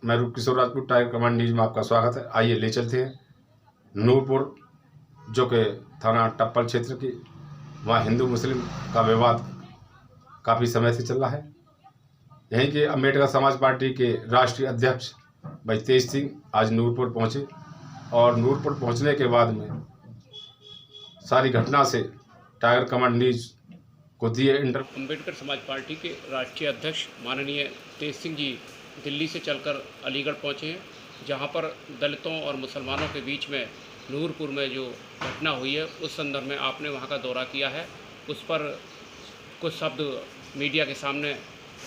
मैं रूप किशोर Rajput, tiger command news में आपका स्वागत है। आइए ले चलते हैं नूरपुर, जो कि थाना टप्पल क्षेत्र की, वहाँ हिंदू मुस्लिम का विवाद काफ़ी समय से चल रहा है। यहीं के अम्बेडकर समाज पार्टी के राष्ट्रीय अध्यक्ष भाई तेज सिंह आज नूरपुर पहुँचे और नूरपुर पहुँचने के बाद में सारी घटना से टाइगर कमांड न्यूज को दिए इंटरव्यू। अम्बेडकर समाज पार्टी के राष्ट्रीय अध्यक्ष माननीय तेज सिंह जी दिल्ली से चलकर अलीगढ़ पहुंचे हैं, जहां पर दलितों और मुसलमानों के बीच में नूरपुर में जो घटना हुई है उस संदर्भ में आपने वहां का दौरा किया है। उस पर कुछ शब्द मीडिया के सामने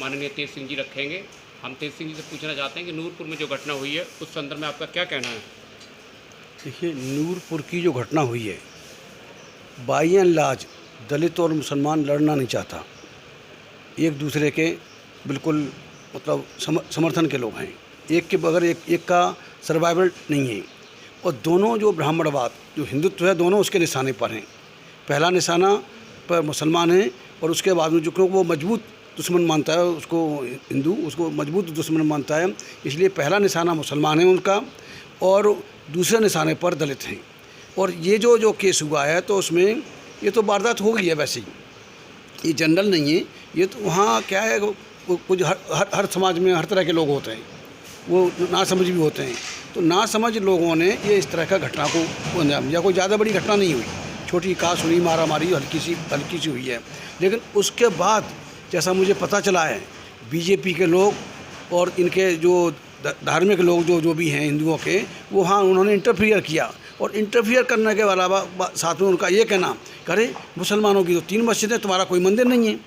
माननीय तेज सिंह जी रखेंगे। हम तेज सिंह जी से पूछना चाहते हैं कि नूरपुर में जो घटना हुई है उस संदर्भ में आपका क्या कहना है? देखिए, नूरपुर की जो घटना हुई है, बाई एंड लार्ज दलित और मुसलमान लड़ना नहीं चाहता, एक दूसरे के बिल्कुल मतलब समर्थन के लोग हैं, एक के बगैर एक का सर्वाइवल नहीं है। और दोनों जो ब्राह्मणवाद जो हिंदुत्व है, दोनों उसके निशाने पर हैं। पहला निशाना पर मुसलमान है और उसके बाद में जो क्योंकि वो मजबूत दुश्मन मानता है उसको, हिंदू उसको मजबूत दुश्मन मानता है, इसलिए पहला निशाना मुसलमान है उनका और दूसरे निशाने पर दलित हैं। और ये जो केस हुआ है तो उसमें ये तो वारदात हो गई है, वैसे ही ये जनरल नहीं है। ये तो वहाँ क्या है, कुछ हर समाज में हर तरह के लोग होते हैं, वो नासमझ भी होते हैं। तो नासमझ लोगों ने ये इस तरह का घटना को अंजाम दिया। कोई ज़्यादा बड़ी घटना नहीं हुई, छोटी काश हुई, मारा मारी हल्की सी हुई है। लेकिन उसके बाद जैसा मुझे पता चला है, बीजेपी के लोग और इनके जो धार्मिक लोग जो भी हैं हिंदुओं के, वो हाँ उन्होंने इंटरफियर किया। और इंटरफियर करने के अलावा साथ में उनका ये कहना, करे मुसलमानों की तो 3 मस्जिदें, तुम्हारा कोई मंदिर नहीं है।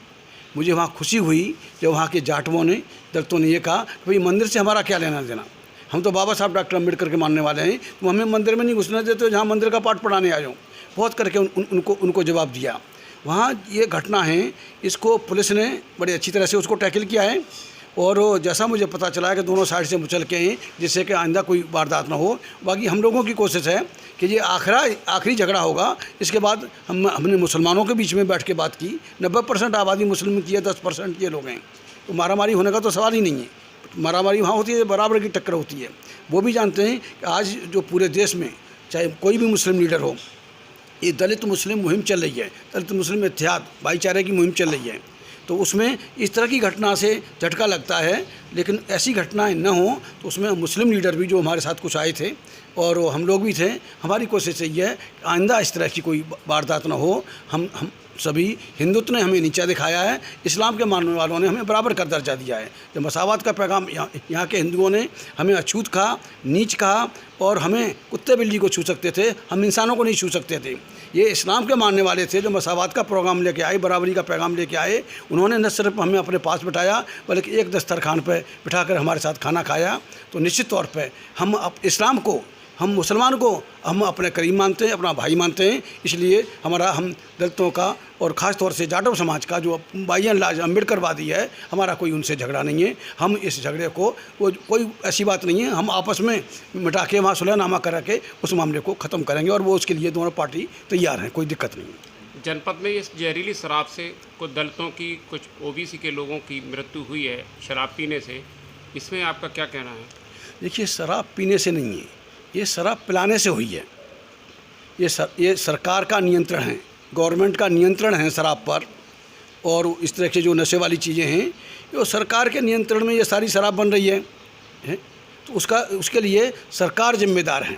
मुझे वहाँ खुशी हुई जब वहाँ के जाटवों ने, दलितों ने ये कहा कि भाई मंदिर से हमारा क्या लेना देना, हम तो बाबा साहब डॉक्टर अम्बेडकर के मानने वाले हैं, तुम हमें मंदिर में नहीं घुसने देते हो जहाँ मंदिर का पाठ पढ़ाने आ जाओ। बहुत करके उनको जवाब दिया। वहाँ ये घटना है, इसको पुलिस ने बड़ी अच्छी तरह से उसको टैकल किया है। और जैसा मुझे पता चला है कि दोनों साइड से मुचल के हैं, जिससे कि आइंदा कोई वारदात ना हो। बाकी हम लोगों की कोशिश है कि ये आखिरी झगड़ा होगा। इसके बाद हमने मुसलमानों के बीच में बैठ के बात की। 90% आबादी मुस्लिम की है, 10% ये लोग हैं। तो मारामारी होने का तो सवाल ही नहीं है। मारामारी वहाँ होती है, बराबर की टक्कर होती है। वो भी जानते हैं कि आज जो पूरे देश में चाहे कोई भी मुस्लिम लीडर हो, ये दलित मुस्लिम मुहिम चल रही है, दलित मुस्लिम इत्तेहाद भाईचारे की मुहिम चल रही है। तो उसमें इस तरह की घटना से झटका लगता है। लेकिन ऐसी घटनाएं न हो तो उसमें मुस्लिम लीडर भी जो हमारे साथ कुछ आए थे और हम लोग भी थे, हमारी कोशिश यही है आइंदा इस तरह की कोई वारदात न हो। हम सभी, हिंदुत्व ने हमें नीचा दिखाया है, इस्लाम के मानने वालों ने हमें बराबर का दर्जा दिया है। जब मसावत का पैगाम यहाँ के हिंदुओं ने हमें अछूत कहा, नीच कहा और हमें कुत्ते बिल्ली को छू सकते थे, हम इंसानों को नहीं छू सकते थे। ये इस्लाम के मानने वाले थे जो मसावत का प्रोग्राम लेके आए, बराबरी का पैगाम लेके आए। उन्होंने न सिर्फ हमें अपने पास बिठाया बल्कि एक दस्तरखान पर बिठाकर हमारे साथ खाना खाया। तो निश्चित तौर पर हम इस्लाम को, हम मुसलमान को हम अपने करीब मानते हैं, अपना भाई मानते हैं। इसलिए हम दलितों का और ख़ास तौर से जाटव समाज का जो बाई एंड लार्ज अम्बेडकरवादी है, हमारा कोई उनसे झगड़ा नहीं है। हम इस झगड़े को, कोई ऐसी बात नहीं है, हम आपस में मिटा के वहाँ सुलहनामा करा के उस मामले को ख़त्म करेंगे और वो उसके लिए दोनों पार्टी तैयार हैं, कोई दिक्कत नहीं है। जनपद में इस जहरीली शराब से कुछ दलितों की, कुछ ओबीसी के लोगों की मृत्यु हुई है शराब पीने से, इसमें आपका क्या कहना है? देखिए, शराब पीने से नहीं है, ये शराब पिलाने से हुई है। ये सरकार का नियंत्रण है, गवर्नमेंट का नियंत्रण है शराब पर। और इस तरह की जो नशे वाली चीज़ें हैं, ये सरकार के नियंत्रण में ये सारी शराब बन रही है। तो उसके लिए सरकार जिम्मेदार है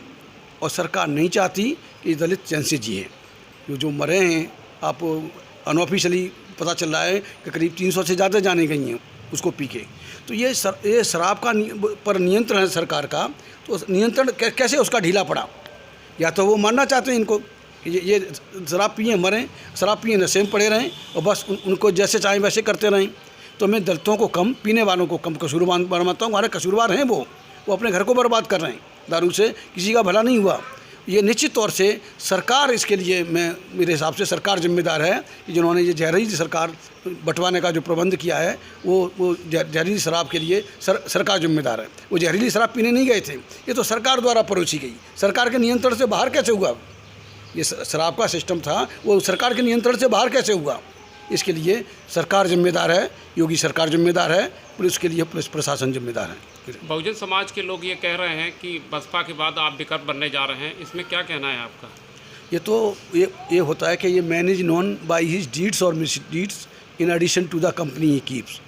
और सरकार नहीं चाहती कि दलित चैन से जिए। जो मरे हैं, आप अनऑफिशियली पता चल रहा है कि करीब 300 से ज़्यादा जाने गई हैं उसको पी के। तो ये शराब का पर नियंत्रण है सरकार का। तो नियंत्रण कैसे उसका ढीला पड़ा? या तो वो मानना चाहते हैं इनको कि ये शराब पिए मरें, शराब पिए नशे में पड़े रहें और बस उनको जैसे चाहें वैसे करते रहें। तो मैं दलितों को कम, पीने वालों को कम कसूरवार मानता हूँ। हमारे कसूरवार हैं वो अपने घर को बर्बाद कर रहे हैं। दारू से किसी का भला नहीं हुआ। ये निश्चित तौर से सरकार, इसके लिए मेरे हिसाब से सरकार जिम्मेदार है कि जिन्होंने ये जहरीली सरकार बंटवाने का जो प्रबंध किया है, वो जहरीली शराब के लिए सरकार जिम्मेदार है। वो जहरीली शराब पीने नहीं गए थे, ये तो सरकार द्वारा परोसी गई। सरकार के नियंत्रण से बाहर कैसे हुआ? ये शराब का सिस्टम था, वो सरकार के नियंत्रण से बाहर कैसे हुआ? इसके लिए सरकार जिम्मेदार है, योगी सरकार जिम्मेदार है, पुलिस के लिए पुलिस प्रशासन जिम्मेदार है। बहुजन समाज के लोग ये कह रहे हैं कि बसपा के बाद आप विकल्प बनने जा रहे हैं, इसमें क्या कहना है आपका? ये होता है कि ये man is known by his deeds और misdeeds in addition to the company he keeps.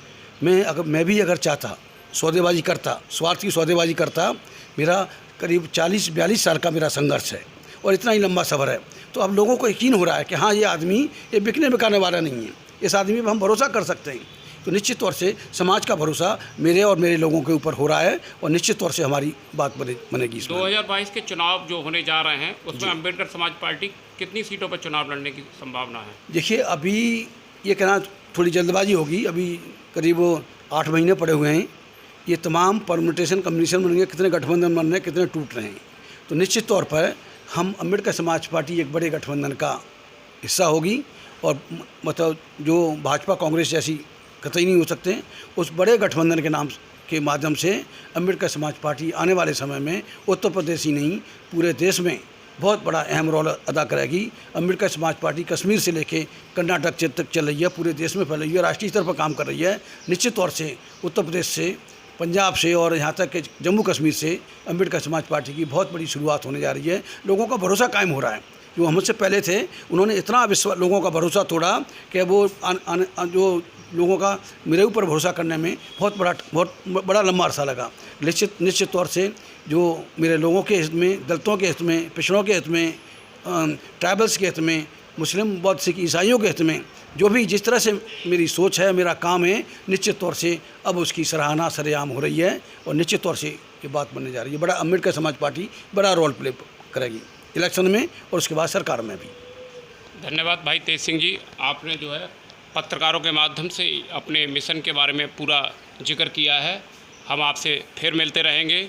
मैं भी अगर चाहता, सौदेबाजी करता, स्वार्थ की सौदेबाजी करता, मेरा करीब 40-42 साल का मेरा संघर्ष है और इतना ही लंबा सफ़र है, तो अब लोगों को यकीन हो रहा है कि हाँ, ये आदमी ये बिकने बिकाने वाला नहीं है, इस आदमी पर हम भरोसा कर सकते हैं। तो निश्चित तौर से समाज का भरोसा मेरे और मेरे लोगों के ऊपर हो रहा है और निश्चित तौर से हमारी बात बनेगी इसमें। 2022 के चुनाव जो होने जा रहे हैं उसमें अम्बेडकर समाज पार्टी कितनी सीटों पर चुनाव लड़ने की संभावना है? देखिए, अभी ये कहना थोड़ी जल्दबाजी होगी, अभी करीब 8 महीने पड़े हुए हैं, ये तमाम परम्यूटेशन कम्बिनेशन बन गए, कितने गठबंधन बन रहे हैं, कितने टूट रहे हैं। तो निश्चित तौर पर हम अम्बेडकर समाज पार्टी एक बड़े गठबंधन का हिस्सा होगी और मतलब जो भाजपा कांग्रेस जैसी कतई नहीं हो सकते, उस बड़े गठबंधन के नाम के माध्यम से अम्बेडकर समाज पार्टी आने वाले समय में उत्तर प्रदेश ही नहीं पूरे देश में बहुत बड़ा अहम रोल अदा करेगी। अम्बेडकर समाज पार्टी कश्मीर से लेके कर्नाटक तक चल रही है, पूरे देश में फैल रही है, राष्ट्रीय स्तर पर काम कर रही है। निश्चित तौर से उत्तर प्रदेश से, पंजाब से और यहाँ तक कि जम्मू कश्मीर से अम्बेडकर समाज पार्टी की बहुत बड़ी शुरुआत होने जा रही है। लोगों का भरोसा कायम हो रहा है। जो हमसे पहले थे उन्होंने इतना लोगों का भरोसा तोड़ा कि वो जो लोगों का मेरे ऊपर भरोसा करने में बहुत बड़ा लंबा अरसा लगा। निश्चित तौर से जो मेरे लोगों के हित में, दलितों के हित में, पिछड़ों के हित में, ट्राइबल्स के हित में, मुस्लिम, बौद्ध, सिख, ईसाइयों के हित में जो भी जिस तरह से मेरी सोच है, मेरा काम है, निश्चित तौर से अब उसकी सराहना सरेआम हो रही है और निश्चित तौर से ये बात बनने जा रही है। बड़ा अम्बेडकर समाज पार्टी बड़ा रोल प्ले करेगी इलेक्शन में और उसके बाद सरकार में भी। धन्यवाद भाई तेज सिंह जी, आपने जो है पत्रकारों के माध्यम से अपने मिशन के बारे में पूरा जिक्र किया है। हम आपसे फिर मिलते रहेंगे।